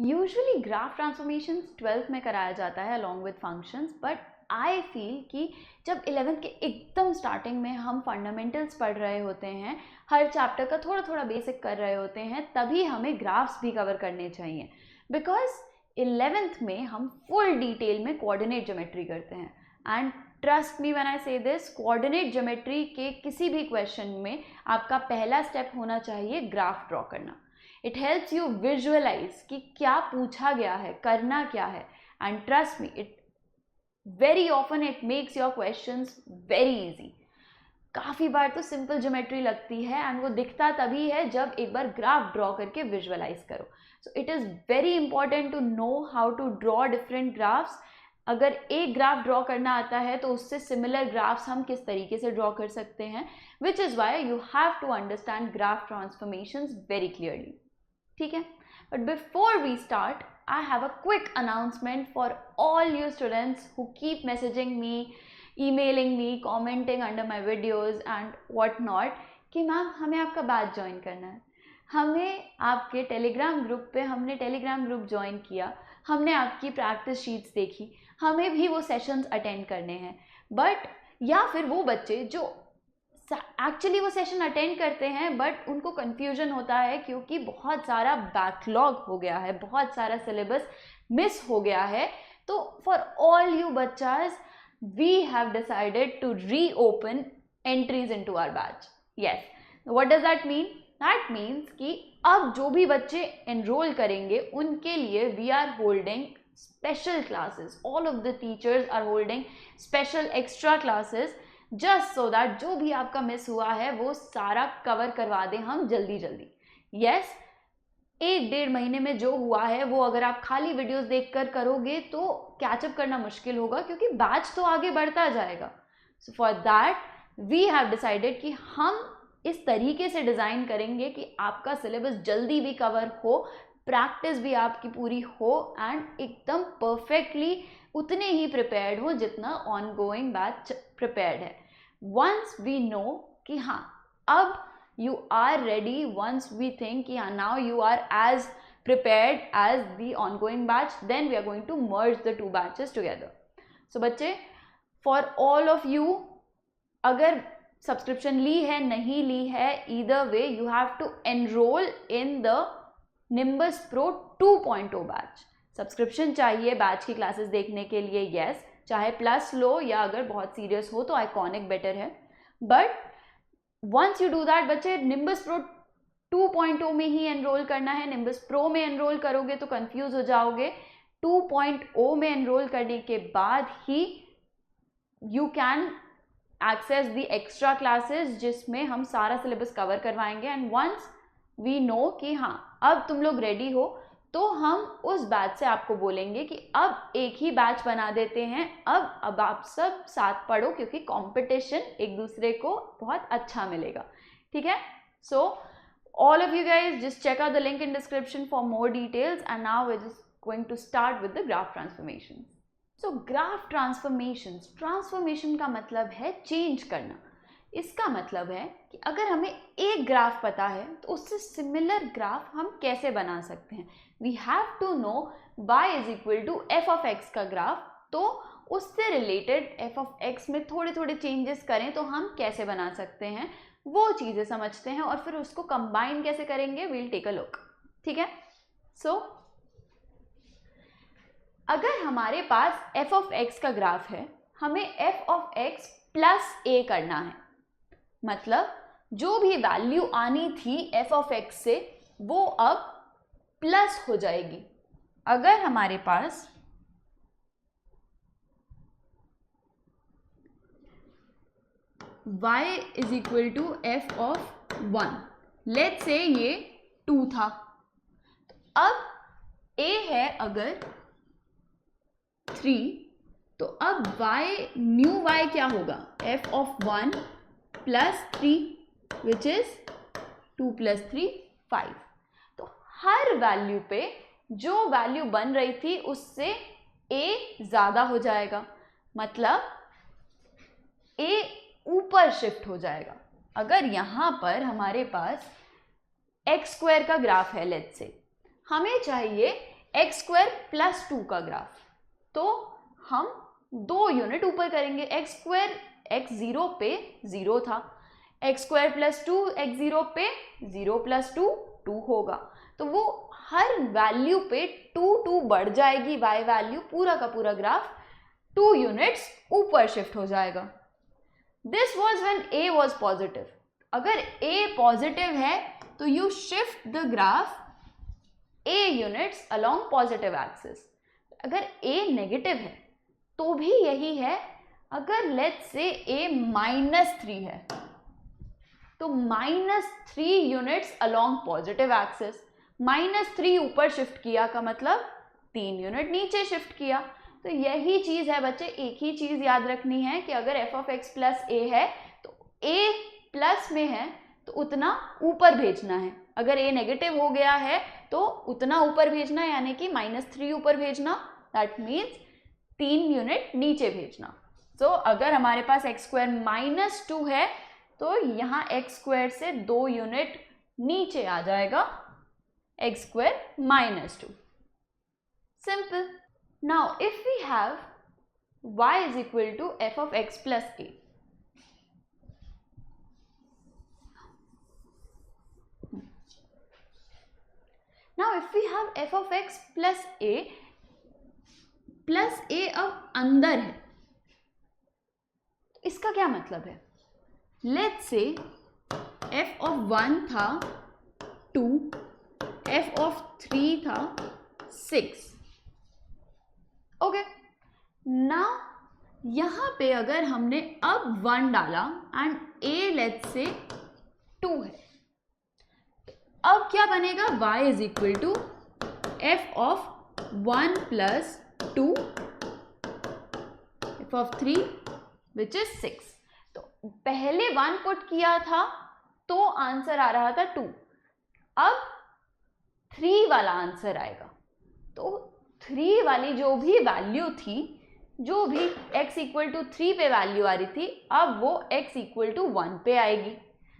Usually graph transformations 12th में कराया जाता है along with functions, but I feel कि जब 11th के एकदम स्टार्टिंग में हम फंडामेंटल्स पढ़ रहे होते हैं, हर चैप्टर का थोड़ा थोड़ा बेसिक कर रहे होते हैं, तभी हमें ग्राफ्स भी कवर करने चाहिए, बिकॉज 11th में हम फुल डिटेल में कोऑर्डिनेट ज्योमेट्री करते हैं। And trust me when I से दिस, कोऑर्डिनेट ज्योमेट्री के किसी भी क्वेश्चन में आपका पहला स्टेप होना चाहिए ग्राफ ड्रॉ करना। इट हेल्प्स यू विजुअलाइज कि क्या पूछा गया है, करना क्या है, and trust me, it very often it makes your questions very easy. काफ़ी बार तो सिंपल ज्योमेट्री लगती है एंड वो दिखता तभी है जब एक बार ग्राफ ड्रॉ करके विजुअलाइज करो। So it is very important to know how to draw different graphs. अगर एक ग्राफ ड्रॉ करना आता है तो उससे सिमिलर ग्राफ्स हम किस तरीके से ड्रॉ कर सकते हैं, which is why you have to understand graph transformations very clearly. ठीक है, but before we start, I have a quick announcement for all you students who keep messaging me, emailing me, commenting under my videos and what not कि ma'am हमें आपका batch join करना है, हमें आपके Telegram group पे, हमने Telegram group join किया, हमने आपकी प्रैक्टिस शीट्स देखी, हमें भी वो सेशंस अटेंड करने हैं। बट या फिर वो बच्चे जो एक्चुअली वो सेशन अटेंड करते हैं बट उनको कन्फ्यूजन होता है क्योंकि बहुत सारा बैकलॉग हो गया है, बहुत सारा सिलेबस मिस हो गया है। तो फॉर ऑल यू बच्चास, we have decided to reopen entries into our batch. Yes, what does that mean? That means कि अब जो भी बच्चे एनरोल करेंगे उनके लिए we are holding special classes. All of the teachers are holding special extra classes just so that जो भी आपका मिस हुआ है वो सारा कवर करवा दें हम जल्दी जल्दी। यस, 1-1.5 महीने में जो हुआ है वो अगर आप खाली वीडियोस देखकर करोगे तो कैचअप करना मुश्किल होगा, क्योंकि बैच तो आगे बढ़ता जाएगा। So for that we have decided कि हम इस तरीके से डिज़ाइन करेंगे कि आपका सिलेबस जल्दी भी कवर हो, प्रैक्टिस भी आपकी पूरी हो एंड एकदम परफेक्टली उतने ही प्रिपेयर्ड हो जितना ऑन गोइंग बैच प्रिपेयर्ड है। वंस वी नो कि हाँ अब you are ready, once we think कि हाँ now you are as prepared as the ongoing batch, then we are going to merge the two batches together. So बच्चे, for all of you, अगर subscription ली है नहीं ली है, either way you have to enroll in the Nimbus Pro 2.0 batch. Subscription चाहिए batch की classes देखने के लिए, yes, चाहे प्लस लो या अगर बहुत सीरियस हो तो आइकॉनिक बेटर है। But once you do that बच्चे, निम्बस प्रो 2.0 में ही एनरोल करना है। निम्बस प्रो में एनरोल करोगे तो कंफ्यूज हो जाओगे। 2.0 में एनरोल करने के बाद ही you can access the extra classes जिसमें हम सारा सिलेबस कवर करवाएंगे। एंड वंस वी नो कि हाँ अब तुम लोग रेडी हो तो हम उस बैच से आपको बोलेंगे कि अब एक ही बैच बना देते हैं, अब आप सब साथ पढ़ो, क्योंकि कंपटीशन एक दूसरे को बहुत अच्छा मिलेगा। ठीक है, so all of you guys just check out the link in description for more details and now we are just going to start with the graph transformation. So graph transformation का मतलब है चेंज करना। इसका मतलब है कि अगर हमें एक ग्राफ पता है तो उससे सिमिलर ग्राफ हम कैसे बना सकते हैं। We have to know y is equal to F of x का ग्राफ, तो उससे रिलेटेड एफ ऑफ एक्स में थोड़े थोड़े चेंजेस करें तो हम कैसे बना सकते हैं, वो चीज़ें समझते हैं और फिर उसको कंबाइन कैसे करेंगे, वील टेक अ लुक। ठीक है, सो अगर हमारे पास एफ ऑफ एक्स का ग्राफ है, हमें एफ ऑफ एक्स प्लस ए करना है, मतलब जो भी वैल्यू आनी थी एफ ऑफ एक्स से वो अब प्लस हो जाएगी। अगर हमारे पास y is equal to F of 1, let's say ये 2 था, अब a है अगर 3, तो अब न्यू y क्या होगा, f of 1 plus 3 which is 2 plus 3 5। तो हर वैल्यू पे जो वैल्यू बन रही थी उससे a ज़्यादा हो जाएगा, मतलब a ऊपर शिफ्ट हो जाएगा। अगर यहाँ पर हमारे पास x² का ग्राफ है, लेट्स से हमें चाहिए एक्स स्क्वायर प्लस 2 का ग्राफ, तो हम 2 यूनिट ऊपर करेंगे। एक्स स्क्वायर एक्स 0 पे 0 था, एक्स स्क्वायर प्लस 2 एक्स 0 पे 0 प्लस 2 2 होगा, तो वो हर वैल्यू पे 2 बढ़ जाएगी। y वैल्यू पूरा का पूरा ग्राफ 2 यूनिट्स ऊपर शिफ्ट हो जाएगा। This was when a was positive. अगर a पॉजिटिव है तो you shift the graph a units along positive axis. अगर a नेगेटिव है तो भी यही है। अगर लेट्स से a -3 है तो -3 यूनिट्स अलोंग पॉजिटिव एक्सिस। -3 ऊपर शिफ्ट किया का मतलब 3 यूनिट नीचे शिफ्ट किया। तो यही चीज है बच्चे, एक ही चीज याद रखनी है कि अगर f of x plus a है तो a प्लस में है तो उतना ऊपर भेजना है। अगर a नेगेटिव हो गया है तो उतना ऊपर भेजना, यानी कि -3 ऊपर भेजना, दैट मीन्स 3 यूनिट नीचे भेजना। तो अगर हमारे पास x स्क्वायर -2 है तो यहाँ x स्क्वायर से 2 यूनिट नीचे आ जाएगा, x square -2। Simple. Now if we have y is equal to f of x plus a, now if we have f of x plus a अब अंदर है, इसका क्या मतलब है? लेट्स से f ऑफ 1 था 2, f ऑफ 3 था 6। Okay, now यहां पे अगर हमने अब 1 डाला एंड a लेट्स से 2 है, अब क्या बनेगा? y is equal to f of 1 plus 2 f of 3 which is 6। तो पहले 1 पुट किया था तो आंसर आ रहा था 2, अब 3 वाला आंसर आएगा। तो 3 वाली जो भी वैल्यू थी, जो भी x इक्वल टू 3 पे वैल्यू आ रही थी, अब वो x इक्वल टू 1 पे आएगी।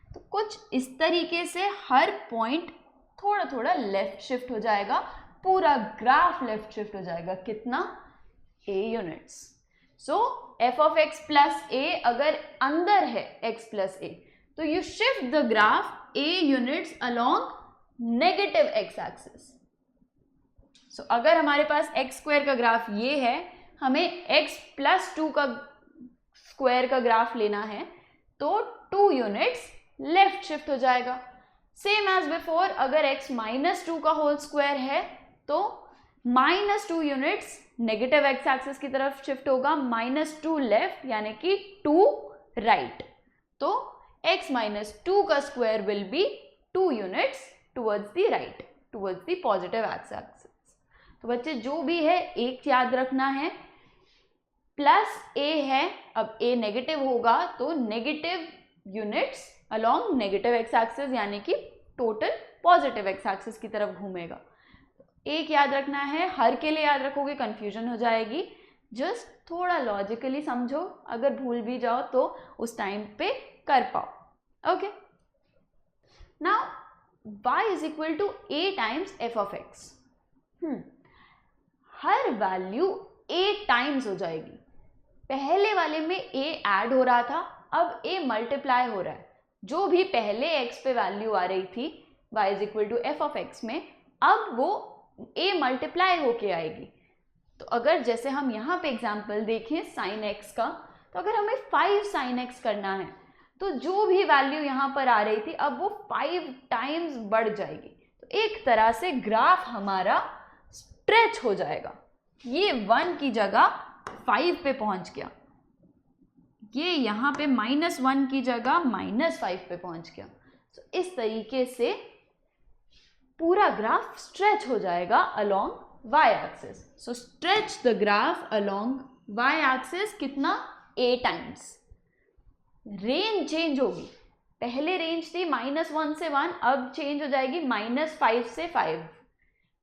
तो कुछ इस तरीके से हर पॉइंट थोड़ा थोड़ा लेफ्ट शिफ्ट हो जाएगा, पूरा ग्राफ लेफ्ट शिफ्ट हो जाएगा। कितना? a units. So f of x plus a अगर अंदर है x प्लस a, तो you shift the graph a units along negative x axis. So अगर हमारे पास x स्क्वायर का ग्राफ ये है, हमें x प्लस 2 का स्क्वायर का ग्राफ लेना है, तो 2 यूनिट्स लेफ्ट शिफ्ट हो जाएगा। सेम एज बिफोर, अगर x -2 का होल स्क्वायर है तो -2 यूनिट्स नेगेटिव x एक्सिस की तरफ शिफ्ट होगा, -2 लेफ्ट यानी कि 2 राइट। तो x -2 का square will be 2 units towards the right, towards the positive x axis. तो बच्चे जो भी है एक याद रखना है, प्लस a है, अब a नेगेटिव होगा तो negative units along negative x axis यानी कि टोटल पॉजिटिव x एक्सिस की तरफ घूमेगा। एक याद रखना है, हर के लिए याद रखोगे कंफ्यूजन हो जाएगी। जस्ट थोड़ा लॉजिकली समझो, अगर भूल भी जाओ तो उस टाइम पे कर पाओ। Okay, now y is equal to a times f of x। हर वैल्यू a टाइम्स हो जाएगी। पहले वाले में a ऐड हो रहा था, अब a मल्टीप्लाई हो रहा है। जो भी पहले x पे वैल्यू आ रही थी y is equal to f of x में, अब वो a मल्टीप्लाई होके आएगी। तो अगर जैसे हम यहाँ पे एग्जाम्पल देखें sin x का, तो अगर हमें 5 sin x करना है तो जो भी वैल्यू यहाँ पर आ रही थी अब वो 5 टाइम्स बढ़ जाएगी। तो एक तरह से ग्राफ हमारा स्ट्रेच हो जाएगा। ये 1 की जगह 5 पे पहुंच गया, ये यहाँ पे -1 की जगह -5 पे पहुंच गया। तो इस तरीके से पूरा ग्राफ स्ट्रेच हो जाएगा along y axis. So stretch the graph along y axis कितना? a times. रेंज चेंज होगी, पहले रेंज थी -1 से 1, अब चेंज हो जाएगी -5 से 5।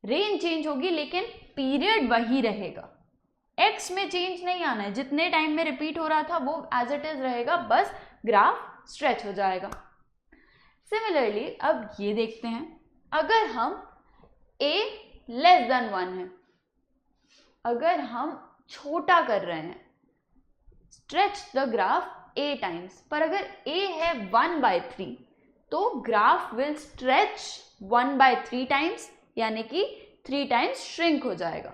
रेंज चेंज होगी लेकिन पीरियड वही रहेगा। x में चेंज नहीं आना है, जितने टाइम में रिपीट हो रहा था वो एज इट इज रहेगा, बस ग्राफ स्ट्रेच हो जाएगा। सिमिलरली अब ये देखते हैं, अगर हम a लेस देन 1 है, अगर हम छोटा कर रहे हैं, stretch the graph a times, पर अगर a है 1/3 तो ग्राफ विल स्ट्रेच 1/3 टाइम्स, यानी कि 3 टाइम्स श्रिंक हो जाएगा।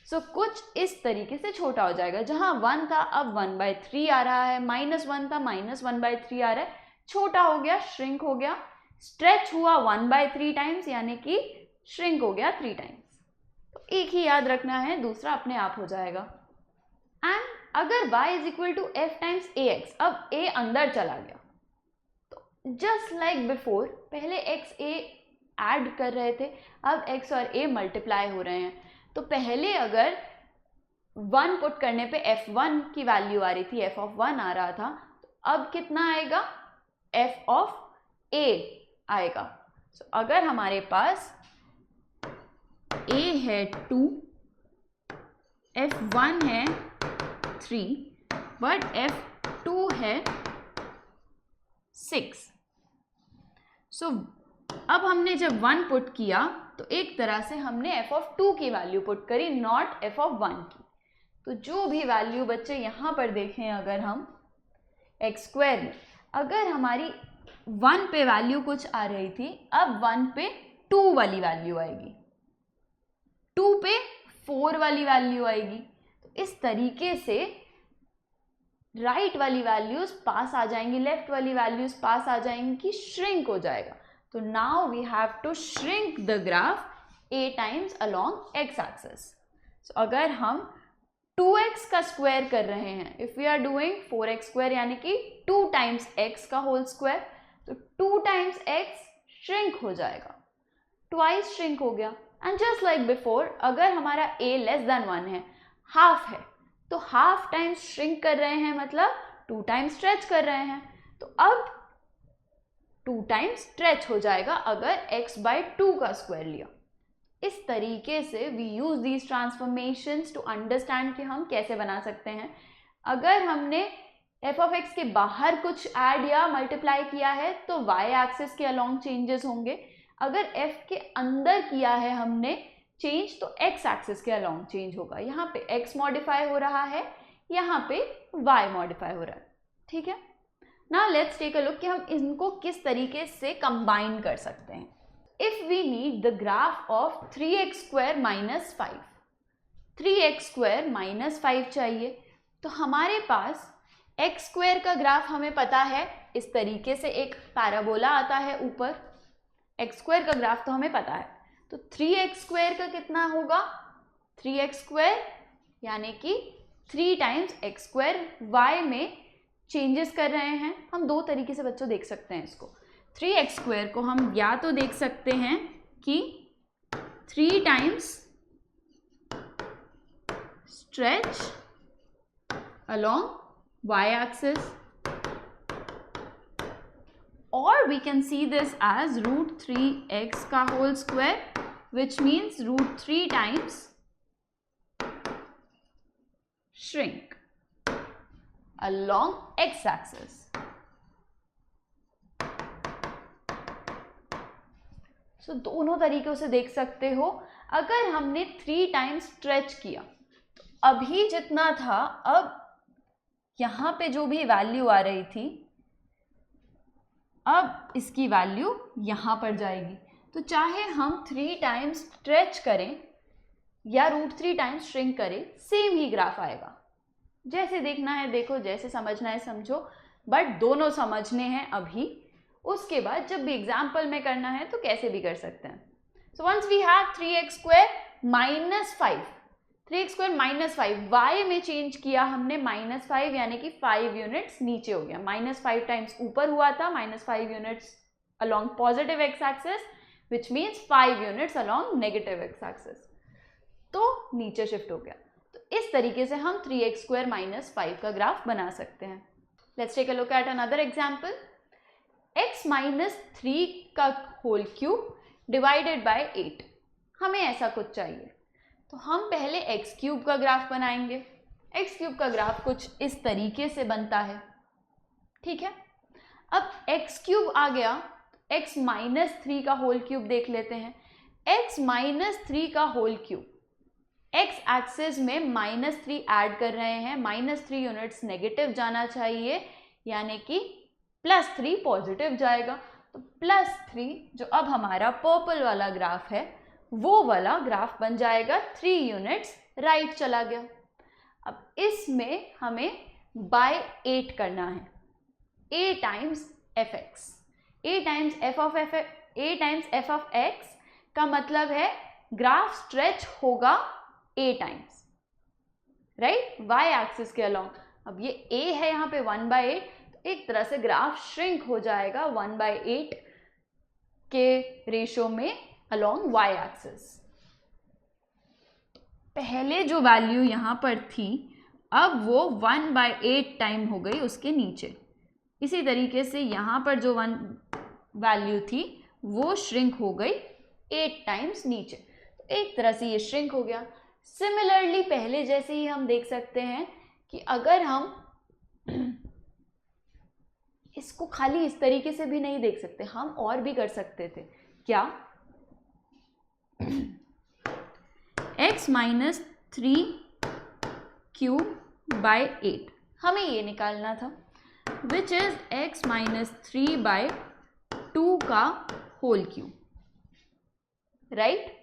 सो कुछ इस तरीके से छोटा हो जाएगा, जहां 1 था अब 1/3 आ रहा है, -1 था -1/3 आ रहा है, छोटा हो गया, श्रिंक हो गया, स्ट्रेच हुआ 1/3 टाइम्स, यानी कि श्रिंक हो गया 3 टाइम्स। तो एक ही याद रखना है, दूसरा अपने आप हो जाएगा। एंड अगर y is equal to f times ax, अब a अंदर चला गया, तो जस्ट लाइक बिफोर, पहले x a ऐड कर रहे थे, अब x और a मल्टीप्लाई हो रहे हैं। तो पहले अगर 1 पुट करने पे f1 की वैल्यू आ रही थी, f ऑफ 1 आ रहा था, तो अब कितना आएगा, f ऑफ a आएगा। So, अगर हमारे पास a है 2, f1 है 3, बट f2 है 6। सो अब हमने जब 1 पुट किया तो एक तरह से हमने f ऑफ 2 की वैल्यू पुट करी, नॉट f ऑफ 1 की। तो जो भी वैल्यू बच्चे यहाँ पर देखें, अगर हम x स्क्वायर में, अगर हमारी 1 पे वैल्यू कुछ आ रही थी, अब 1 पे 2 वाली वैल्यू आएगी, 2 पे 4 वाली वैल्यू आएगी। तो इस तरीके से राइट वाली वैल्यूज पास आ जाएंगी, लेफ्ट वाली वैल्यूज पास आ जाएंगी, कि श्रिंक हो जाएगा। तो now we have to shrink the graph a times along x axis. So अगर हम 2x का स्क्वायर कर रहे हैं, if we are doing 4x square, यानी कि 2 टाइम्स x का होल स्क्वायर, तो 2 टाइम्स x श्रिंक हो जाएगा, ट्वाइस श्रिंक हो गया। एंड जस्ट लाइक बिफोर, अगर हमारा a लेस देन 1 है, हाफ है, तो हाफ टाइम्स श्रिंक कर रहे हैं, मतलब 2 टाइम्स स्ट्रेच कर रहे हैं। तो अब 2 टाइम्स स्ट्रेच हो जाएगा अगर x/2 का स्क्वायर लिया। इस तरीके से we use these transformations to understand कि हम कैसे बना सकते हैं। अगर हमने f ऑफ x के बाहर कुछ ऐड या मल्टीप्लाई किया है तो y एक्सिस के अलोंग चेंजेस होंगे, अगर f के अंदर किया है हमने चेंज, तो x एक्सिस के अलोंग चेंज होगा। यहाँ पे x मॉडिफाई हो रहा है, यहाँ पे y मॉडिफाई हो रहा है, ठीक है। Now let's take a look कि हम इनको किस तरीके से कंबाइन कर सकते हैं। If we need the graph of 3x square minus 5, 3x square minus 5 चाहिए, तो हमारे पास x स्क्वायर का ग्राफ हमें पता है, इस तरीके से एक पैराबोला आता है ऊपर, x स्क्वायर का ग्राफ तो हमें पता है। तो 3x स्क्वायर का कितना होगा, 3x स्क्वायर, यानी कि 3 टाइम्स x स्क्वायर। y में चेंजेस कर रहे हैं, हम 2 तरीके से बच्चों देख सकते हैं इसको। 3x स्क्वायर को हम या तो देख सकते हैं कि 3 times stretch along y axis, और we can see this as √3x का whole square, which means √3 times shrink along x axis. So दोनों तरीकों से देख सकते हो। अगर हमने 3 टाइम्स स्ट्रेच किया तो अभी जितना था, अब यहाँ पे जो भी वैल्यू आ रही थी, अब इसकी वैल्यू यहाँ पर जाएगी। तो चाहे हम 3 टाइम्स स्ट्रेच करें या √3 टाइम्स श्रिंक करें, सेम ही ग्राफ आएगा। जैसे देखना है देखो, जैसे समझना है समझो, बट दोनों समझने हैं अभी, उसके बाद जब भी एग्जाम्पल में करना है तो कैसे भी कर सकते हैं। So once we have 3x square minus 5, 3x square minus 5, y में चेंज किया हमने -5, यानी कि 5 यूनिट्स नीचे हो गया। -5 टाइम्स ऊपर हुआ था, -5 units along positive x axis, which means 5 units along negative x axis, तो नीचे शिफ्ट हो गया। तो इस तरीके से हम 3x स्क्वायर माइनस 5 का ग्राफ बना सकते हैं। Let's take a look at another example. x minus 3 का होल क्यूब डिवाइडेड बाय 8, हमें ऐसा कुछ चाहिए। तो हम पहले x क्यूब का ग्राफ बनाएंगे। x क्यूब का ग्राफ कुछ इस तरीके से बनता है, ठीक है। अब x क्यूब आ गया, x माइनस 3 का होल क्यूब देख लेते हैं। x माइनस 3 का होल क्यूब, x एक्सिस में -3 ऐड कर रहे हैं, -3 यूनिट्स नेगेटिव जाना चाहिए, यानी कि +3 पॉजिटिव जाएगा। तो +3 जो अब हमारा पर्पल वाला ग्राफ है वो वाला ग्राफ बन जाएगा, 3 यूनिट्स राइट चला गया। अब इसमें हमें बाय 8 करना है, a times fx, a times f of x का मतलब है ग्राफ स्ट्रेच होगा a times, right, y axis के अलोंग। अब ये a है यहाँ पे 1/8, तो एक तरह से ग्राफ श्रिंक हो जाएगा 1/8 के रेशो में अलोंग y एक्सिस। पहले जो वैल्यू यहाँ पर थी अब वो 1/8 टाइम हो गई उसके नीचे। इसी तरीके से यहाँ पर जो 1 वैल्यू थी वो श्रिंक हो गई 8 टाइम्स नीचे, तो एक तरह से ये श्रिंक हो गया। सिमिलरली पहले जैसे ही हम देख सकते हैं कि अगर हम इसको खाली इस तरीके से भी नहीं देख सकते, हम और भी कर सकते थे। क्या? x माइनस 3 क्यूब बाय 8, हमें ये निकालना था, which is x minus 3 by 2 का होल क्यूब, राइट।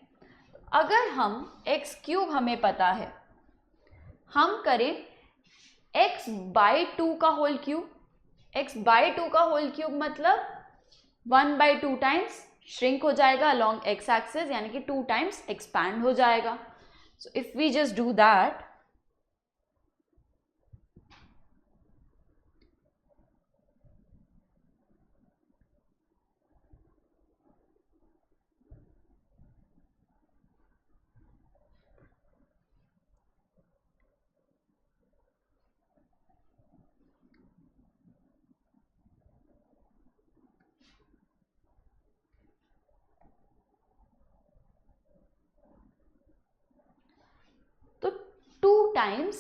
अगर हम x क्यूब हमें पता है, हम करें x बाय 2 का होल क्यूब, x बाय 2 का होल क्यूब मतलब 1/2 टाइम्स श्रिंक हो जाएगा along x एक्सिस, यानी कि 2 टाइम्स एक्सपैंड हो जाएगा। So if we just do that, तो 2 टाइम्स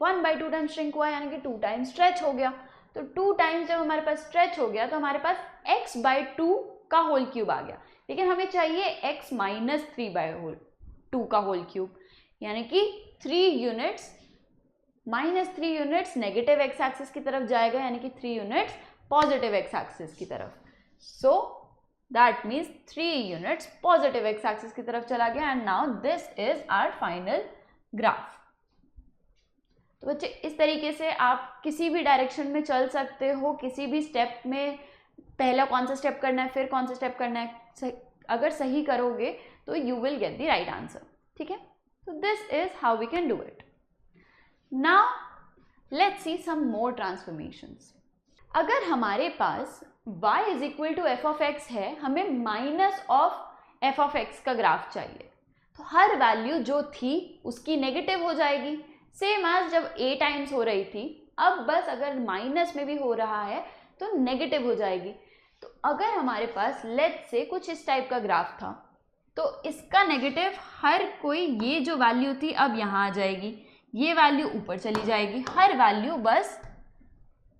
1/2 टाइम्स श्रिंक हुआ, यानी कि 2 टाइम्स स्ट्रेच हो गया। तो 2 टाइम्स जब हमारे पास स्ट्रेच हो गया तो हमारे पास x/2 का होल क्यूब आ गया, लेकिन हमें चाहिए x माइनस 3/2 का होल क्यूब, यानी कि 3 units -3 units negative x axis की तरफ जाएगा, यानी कि 3 यूनिट्स पॉजिटिव x एक्सिस की तरफ। So that means 3 units positive x axis की तरफ चला गया, and now this is our final graph. तो बच्चे इस तरीके से आप किसी भी डायरेक्शन में चल सकते हो, किसी भी स्टेप में पहला कौन सा स्टेप करना है फिर कौन सा स्टेप करना है, अगर सही करोगे तो you will get the right answer, ठीक है। तो this is how we can do it. Now let's see some more transformations. अगर हमारे पास y is equal to F of x है, हमें minus of f of x का graph चाहिए, तो हर वैल्यू जो थी उसकी नेगेटिव हो जाएगी, सेम एज जब a टाइम्स हो रही थी, अब बस अगर माइनस में भी हो रहा है तो नेगेटिव हो जाएगी। तो अगर हमारे पास लेट्स से कुछ इस टाइप का ग्राफ था, तो इसका नेगेटिव हर कोई, ये जो वैल्यू थी अब यहाँ आ जाएगी, ये वैल्यू ऊपर चली जाएगी, हर वैल्यू बस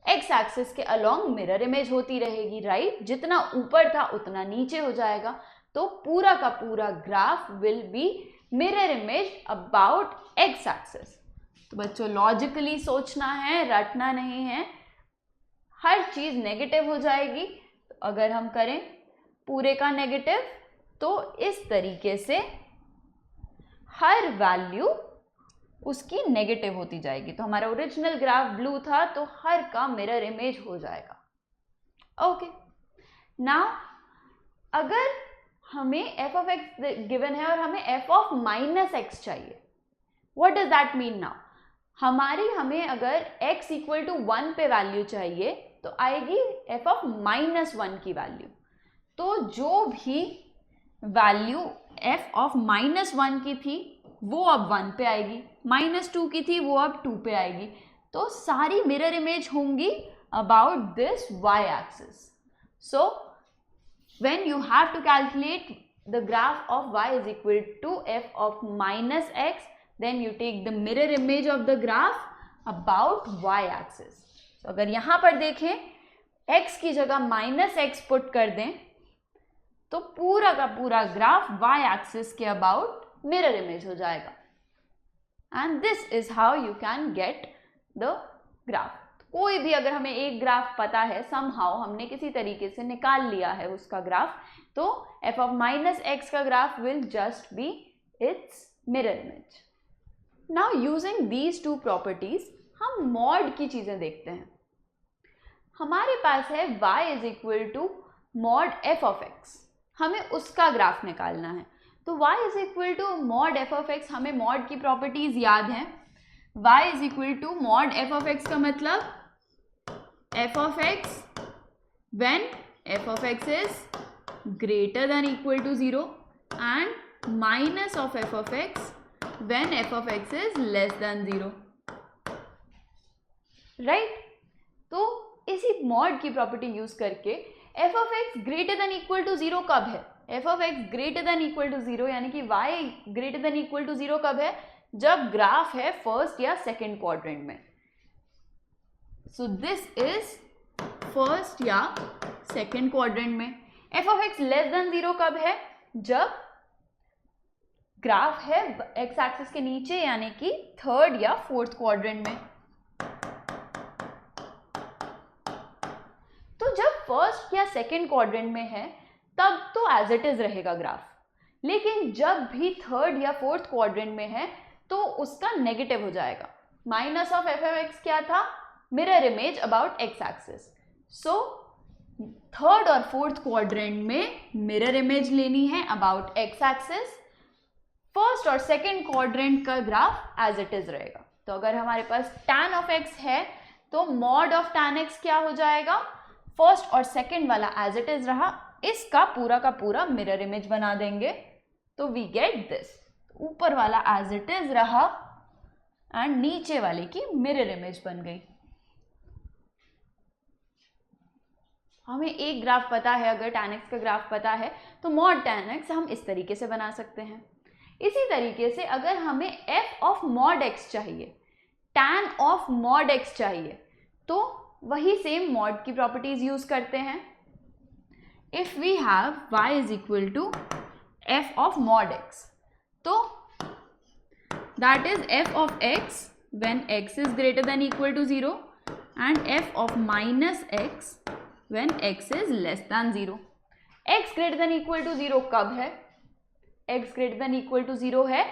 x एक्सिस के अलोंग मिरर इमेज होती रहेगी, राइट। जितना ऊपर था उतना नीचे हो जाएगा, तो पूरा का पूरा graph will be mirror image about x axis. तो बच्चों लॉजिकली सोचना है, रटना नहीं है, हर चीज नेगेटिव हो जाएगी। तो अगर हम करें पूरे का नेगेटिव, तो इस तरीके से हर वैल्यू उसकी नेगेटिव होती जाएगी। तो हमारा ओरिजिनल ग्राफ ब्लू था, तो हर का मिरर इमेज हो जाएगा। ओके, नाउ अगर हमें f ऑफ x गिवन है और हमें f ऑफ माइनस एक्स चाहिए, what does that mean? Now हमें अगर x इक्वल टू 1 पे वैल्यू चाहिए तो आएगी f ऑफ -1 की वैल्यू। तो जो भी वैल्यू f ऑफ -1 की थी वो अब 1 पे आएगी, -2 की थी वो अब 2 पे आएगी। तो सारी मिरर इमेज होंगी about this y axis. So when you have to calculate the graph of y is equal to f of -x, then you take the mirror image of the graph about y axis. So अगर यहाँ पर देखें x की जगह -x put कर दें तो पूरा का पूरा ग्राफ वाई एक्सिस के अबाउट मिरर इमेज हो जाएगा। And this is how you can get the graph. कोई भी अगर हमें एक ग्राफ पता है, समहाउ हमने किसी तरीके से निकाल लिया है उसका ग्राफ, तो f of minus x का graph will just be its mirror image. Now using these two properties हम मॉड की चीजें देखते हैं। हमारे पास है y is equal to mod f of x, हमें उसका ग्राफ निकालना है। तो y is equal to mod f of x, हमें मॉड की प्रॉपर्टीज याद हैं। y is equal to mod f of x का मतलब f of x when f of x is greater than equal to 0 and minus of f of x when f of x is less than 0, right? तो इसी mod की property use करके f of x greater than equal to 0 कब है? f of x greater than equal to 0 यानी कि y greater than equal to 0 कब है? जब ग्राफ है फर्स्ट या सेकेंड क्वाड्रेंट में। सो दिस इज फर्स्ट या सेकेंड क्वाड्रेंट में। f of x less than 0 कब है? जब ग्राफ है x एक्सिस के नीचे यानी कि थर्ड या फोर्थ क्वाड्रेंट में। तो जब फर्स्ट या सेकेंड क्वाड्रेंट में है तब तो एज इट इज रहेगा ग्राफ, लेकिन जब भी थर्ड या फोर्थ क्वाड्रेंट में है तो उसका नेगेटिव हो जाएगा। Minus of f of x क्या था? Mirror image about x axis. So third और फोर्थ क्वाड्रेंट में मिरर इमेज लेनी है अबाउट एक्स एक्सिस। फर्स्ट और सेकेंड क्वाड्रेंट का ग्राफ एज इट इज रहेगा। तो अगर हमारे पास tan ऑफ x है तो मॉड ऑफ tan x क्या हो जाएगा? फर्स्ट और सेकेंड वाला एज इट इज रहा, इसका पूरा का पूरा मिरर इमेज बना देंगे तो वी गेट दिस। ऊपर वाला एज इट इज रहा एंड नीचे वाले की मिरर इमेज बन गई। हमें एक ग्राफ पता है, अगर tan x का ग्राफ पता है तो मॉड tan x हम इस तरीके से बना सकते हैं। इसी तरीके से अगर हमें f ऑफ मॉड x चाहिए, tan ऑफ मॉड x चाहिए, तो वही सेम मॉड की प्रॉपर्टीज यूज करते हैं। If we have y is equal to f of mod x, तो that is f of x when x is greater than equal to 0 and f of minus x when x is less than 0. x greater than equal to 0 कब है? x greater than equal to 0 है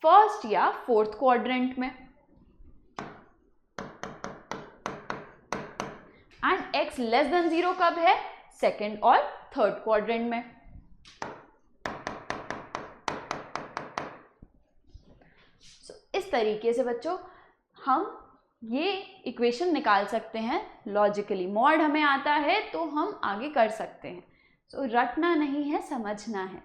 first या fourth quadrant में, and x less than 0 कब है? Second और third quadrant में। इस तरीके से बच्चों हम ये इक्वेशन निकाल सकते हैं लॉजिकली। मॉड हमें आता है तो हम आगे कर सकते हैं। सो रटना नहीं है, समझना है।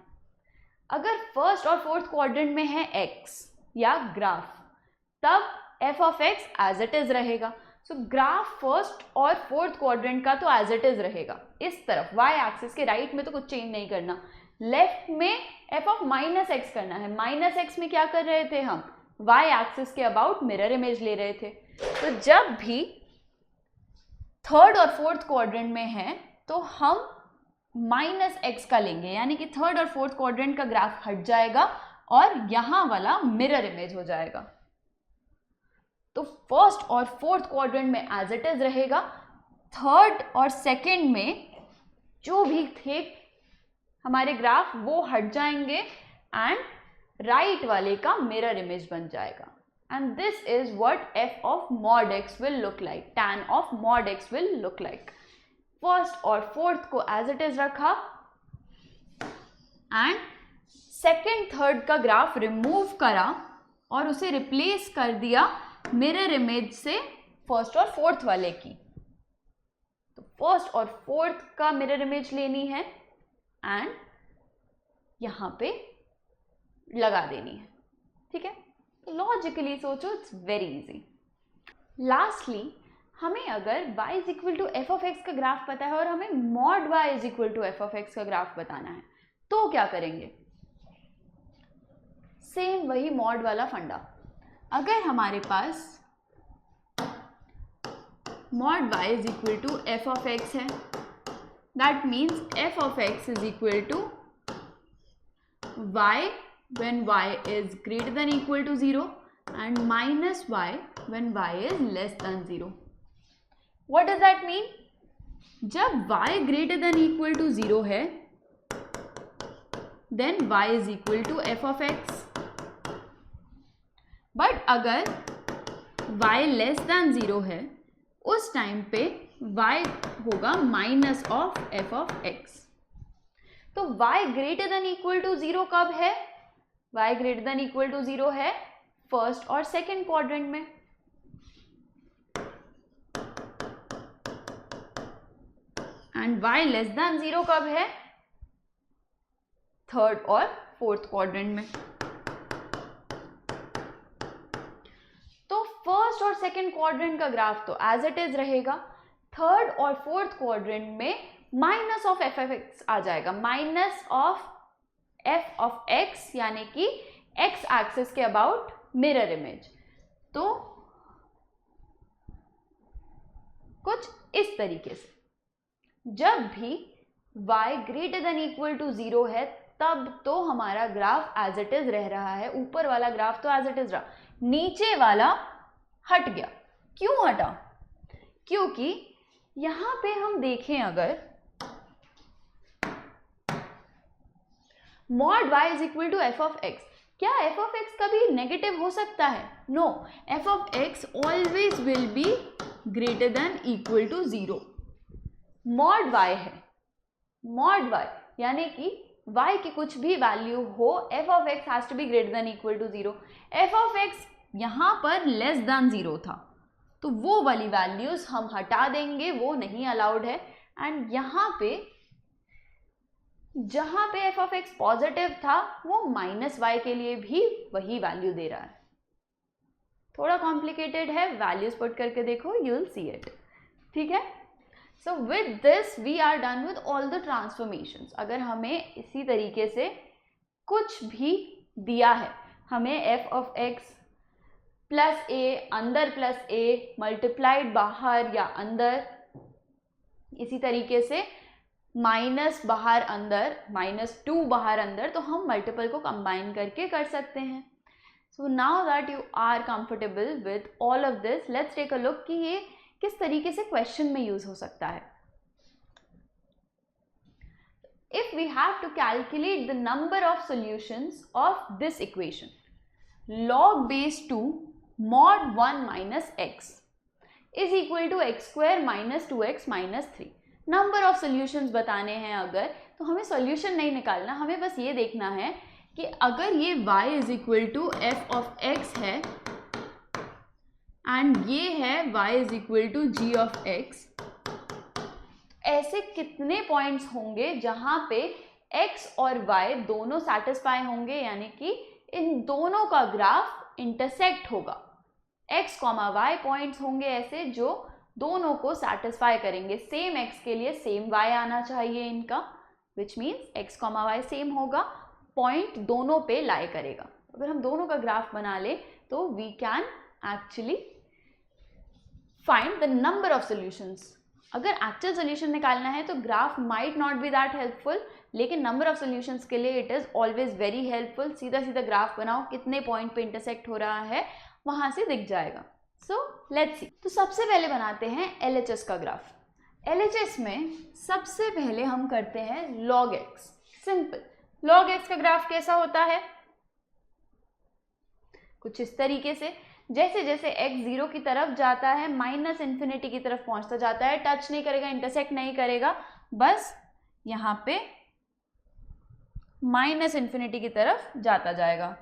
अगर फर्स्ट और फोर्थ क्वाड्रेंट में है x या ग्राफ, तब f of x as it is रहेगा। सो ग्राफ फर्स्ट और फोर्थ क्वाड्रेंट का तो एज इट इज रहेगा। इस तरफ y एक्सिस के राइट में तो कुछ चेंज नहीं करना, लेफ्ट में f ऑफ माइनस x करना है। माइनस x में क्या कर रहे थे हम? y एक्सिस के अबाउट मिरर इमेज ले रहे थे। तो जब भी थर्ड और फोर्थ क्वाड्रेंट में है तो हम माइनस x का लेंगे, यानी कि थर्ड और फोर्थ क्वाड्रेंट का ग्राफ हट जाएगा और यहां वाला मिरर इमेज हो जाएगा। तो फर्स्ट और फोर्थ क्वाड्रेंट में एज इट इज रहेगा, थर्ड और सेकेंड में जो भी थे हमारे ग्राफ वो हट जाएंगे एंड राइट वाले का मिरर इमेज बन जाएगा। And this is what f of mod x will look like, tan of mod x will look like. First और फोर्थ को एज इट इज रखा एंड सेकेंड थर्ड का ग्राफ रिमूव करा और उसे रिप्लेस कर दिया मिरर इमेज से फर्स्ट और फोर्थ वाले की। तो फर्स्ट और फोर्थ का मिरर इमेज लेनी है एंड यहां पे लगा देनी है। ठीक है, तो लॉजिकली सोचो, इट्स वेरी इजी। लास्टली हमें अगर y is equal to F of x का ग्राफ पता है और हमें mod y is equal to F of x का ग्राफ बताना है, तो क्या करेंगे? सेम वही मॉड वाला फंडा। अगर हमारे पास mod y is equal to F of x है That means f of x is equal to y when y is greater than equal to 0 and minus y when y is less than 0. What does that mean? जब y greater than equal to 0 है then y is equal to f of x. But अगर y less than 0 है उस time पे y होगा minus of f of x. तो y greater than equal to 0 कब है? y greater than equal to 0 है फर्स्ट और सेकेंड क्वाड्रेंट में. एंड y लेस देन 0 कब है? थर्ड और फोर्थ क्वाड्रेंट में. तो फर्स्ट और सेकेंड क्वाड्रेंट का ग्राफ तो एज इट इज रहेगा. थर्ड और फोर्थ क्वाड्रेंट में minus of f of x आ जाएगा. Minus of f of x यानी कि एक्स एक्सिस के अबाउट मिरर इमेज. तो कुछ इस तरीके से जब भी y greater than equal to 0 है तब तो हमारा ग्राफ एज इट इज रह रहा है. ऊपर वाला ग्राफ तो एज इट इज रहा, नीचे वाला हट गया. क्यों हटा? क्योंकि यहां पे हम देखें अगर mod y is equal to F of x, क्या एफ ऑफ एक्स कभी नेगेटिव हो सकता है? No, f of x always will be greater than equal to 0. Mod y है, मॉड y यानी कि y की कुछ भी वैल्यू हो f of x has to be greater than equal to 0. F of x यहां पर लेस देन 0 था तो वो वाली वैल्यूज हम हटा देंगे, वो नहीं अलाउड है. एंड यहां पे जहां पे एफ ऑफ एक्स पॉजिटिव था वो माइनस वाई के लिए भी वही वैल्यू दे रहा है. थोड़ा कॉम्प्लिकेटेड है, वैल्यूज पुट करके देखो, यू विल सी इट. ठीक है. So with this we are done with all the transformations. अगर हमें इसी तरीके से कुछ भी दिया है, हमें एफ ऑफ एक्स प्लस ए अंदर प्लस ए मल्टीप्लाइड बाहर या अंदर, इसी तरीके से माइनस बाहर अंदर, -2 बाहर अंदर, तो हम मल्टीपल को कंबाइन करके कर सकते हैं. So now that you are comfortable with all of this, let's take a look कि ये किस तरीके से क्वेश्चन में यूज हो सकता है. If we have to calculate the number of solutions of this equation, log base 2 mod 1 minus x is equal to x square minus 2x minus 3. Number of solutions बताने हैं अगर, तो हमें सॉल्यूशन नहीं निकालना, हमें बस ये देखना है कि अगर ये y is equal to F of x है एंड ये है y is equal to g of x, ऐसे कितने पॉइंट्स होंगे जहां पे x और y दोनों सेटिस्फाई होंगे, यानी कि इन दोनों का ग्राफ इंटरसेक्ट होगा. x, y पॉइंट्स होंगे ऐसे जो दोनों को सेटिस्फाई करेंगे. सेम x के लिए सेम y आना चाहिए इनका, which means x, y same होगा, पॉइंट दोनों पे लाई करेगा. अगर हम दोनों का ग्राफ बना ले तो we can actually find the number of solutions. अगर एक्चुअल सॉल्यूशन निकालना है तो graph might not be that helpful, लेकिन नंबर ऑफ सॉल्यूशंस के लिए it is always very helpful. सीधा सीधा ग्राफ बनाओ, कितने पॉइंट पे इंटरसेक्ट हो रहा है वहां से दिख जाएगा. So let's see. तो सबसे पहले बनाते हैं LHS का ग्राफ. LHS में सबसे पहले हम करते हैं log x. Simple. log x का ग्राफ कैसा होता है? कुछ इस तरीके से, जैसे जैसे x 0 की तरफ जाता है माइनस इन्फिनिटी की तरफ पहुंचता जाता है, टच नहीं करेगा, इंटरसेक्ट नहीं करेगा, बस यहां पे माइनस इन्फिनिटी की तरफ जाता जाएगा.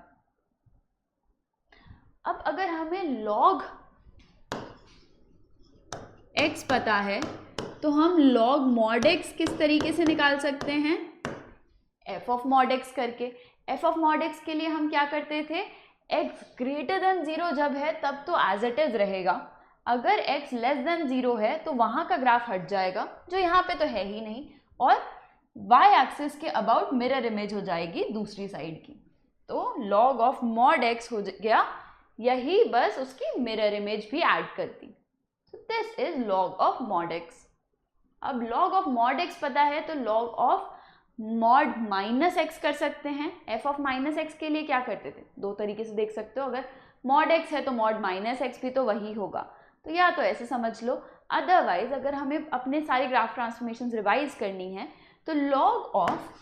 अब अगर हमें log x पता है तो हम log mod x किस तरीके से निकाल सकते हैं? f of mod x करके. f of mod x के लिए हम क्या करते थे? x ग्रेटर देन 0 जब है तब तो एज इट इज रहेगा. अगर x लेस देन 0 है तो वहां का ग्राफ हट जाएगा, जो यहाँ पे तो है ही नहीं, और y एक्सिस के अबाउट मिरर इमेज हो जाएगी दूसरी साइड की. तो log of mod x हो गया, यही बस उसकी मिरर इमेज भी ऐड करती. So this is log of mod x. अब log ऑफ mod x पता है तो log of mod minus x कर सकते हैं। f ऑफ माइनस x के लिए क्या करते थे, दो तरीके से देख सकते हो, अगर mod x है तो mod माइनस x भी तो वही होगा, तो या तो ऐसे समझ लो, अदरवाइज अगर हमें अपने सारे ग्राफ ट्रांसफॉर्मेशंस रिवाइज करनी है तो log of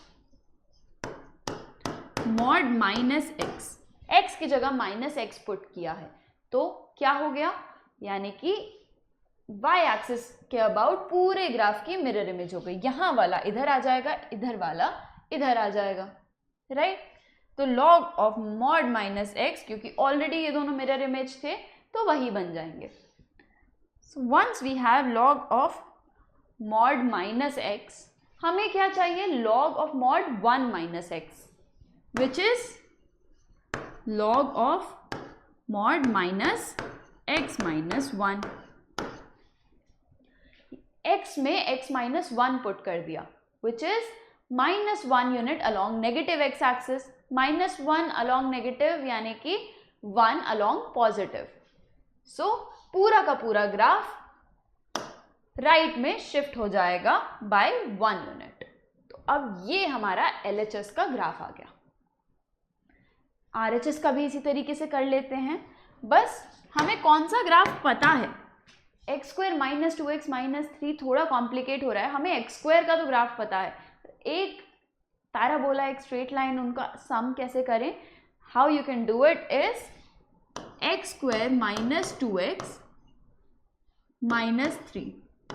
mod minus x, x की जगह माइनस x पुट किया है तो क्या हो गया, यानी कि y एक्सिस के अबाउट पूरे ग्राफ की मिरर इमेज हो गई। यहाँ वाला इधर आ जाएगा, इधर वाला इधर आ जाएगा, राइट। तो log of mod minus x, क्योंकि ऑलरेडी ये दोनों मिरर इमेज थे तो वही बन जाएंगे। So once we have log of mod minus x, हमें क्या चाहिए, log of mod 1 minus x, which is log of mod minus x minus 1। x में x माइनस 1 पुट कर दिया, which is minus 1 unit along negative x axis, minus 1 along negative यानी कि 1 along positive. सो पूरा का पूरा ग्राफ राइट में shift हो जाएगा बाय 1 यूनिट। तो अब ये हमारा LHS का ग्राफ आ गया। RHS का भी इसी तरीके से कर लेते हैं, बस हमें कौन सा ग्राफ पता है। X square minus 2x minus 3 थोड़ा कॉम्प्लिकेट हो रहा है, हमें एक्स स्क्वायर का तो ग्राफ पता है। एक पैराबोला, एक स्ट्रेट लाइन, उनका सम कैसे करें, how you can do it is x square minus 2x minus 3।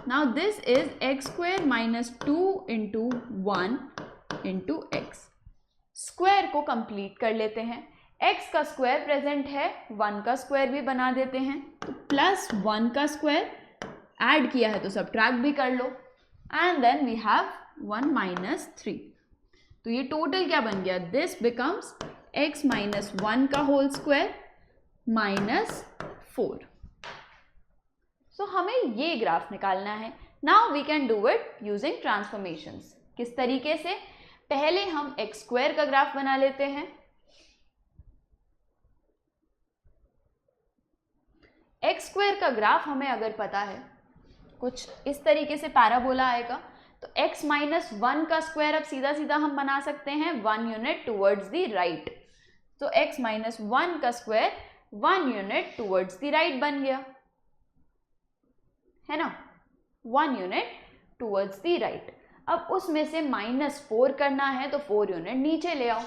Now this is x square minus 2 into 1 into x. Square को कंप्लीट कर लेते हैं, x का स्क्वायर प्रेजेंट है, 1 का स्क्वायर भी बना देते हैं, तो प्लस 1 का स्क्वायर ऐड किया है तो सब्ट्रैक्ट भी कर लो, and then we have 1 minus 3। तो ये टोटल क्या बन गया, दिस बिकम्स x माइनस 1 का होल स्क्वायर माइनस 4। सो हमें ये ग्राफ निकालना है। Now we can do it using transformations. किस तरीके से, पहले हम एक्स स्क्वायर का ग्राफ बना लेते हैं। एक्स स्क्वायर का ग्राफ हमें अगर पता है, कुछ इस तरीके से पैराबोला आएगा, तो x माइनस 1 का स्क्वायर अब सीधा सीधा हम बना सकते हैं 1 यूनिट टूवर्ड्स द राइट। तो x माइनस 1 का square 1 unit towards the right बन गया, है ना, 1 यूनिट टूवर्ड्स द राइट। अब उसमें से माइनस 4 करना है तो 4 यूनिट नीचे ले आओ,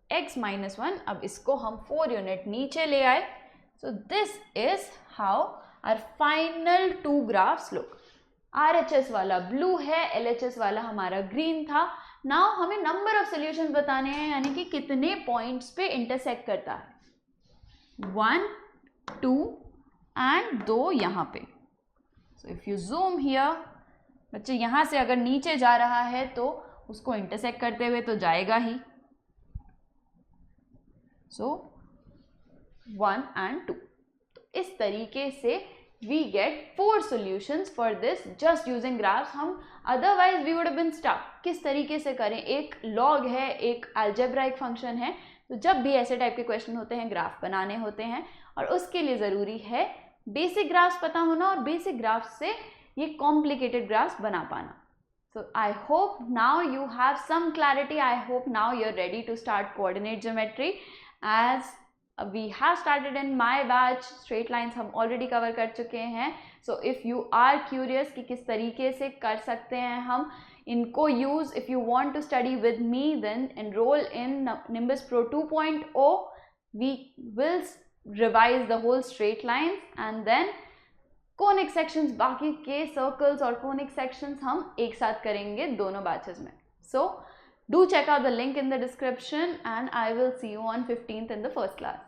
x माइनस 1, अब इसको हम 4 यूनिट नीचे ले आए। So this is how our final two graphs look. RHS वाला ब्लू है, LHS वाला हमारा ग्रीन था। नाउ हमें नंबर ऑफ सॉल्यूशंस बताने हैं, यानी कि कितने पॉइंट्स पे इंटरसेक्ट करता है, 1 2 एंड 2 यहाँ पे। So if you zoom here, बच्चे यहाँ से अगर नीचे जा रहा है तो उसको इंटरसेक्ट करते हुए तो जाएगा ही। सो 1 and 2। तो इस तरीके से we get 4 solutions for this just using graphs। हम otherwise we would have been stuck। किस तरीके से करें, एक log है, एक algebraic function है, तो जब भी ऐसे टाइप के क्वेश्चन होते हैं, ग्राफ बनाने होते हैं, और उसके लिए ज़रूरी है बेसिक ग्राफ्स पता होना और बेसिक ग्राफ्स से ये कॉम्प्लिकेटेड ग्राफ्स बना पाना। So I hope now you have some clarity। I hope now you're ready to start coordinate geometry as we have started in my batch। Straight lines हम already cover कर चुके हैं। So if you are curious कि किस तरीके से कर सकते हैं हम इनको use, if you want to study with me then enroll in Nimbus Pro 2.0। We will revise the whole straight lines and then conic sections, बाकी के सर्कल्स और कोनिक सेक्शंस हम एक साथ करेंगे दोनों बैचेस में। सो do check out the link in the description and I will see you on 15th in the first class।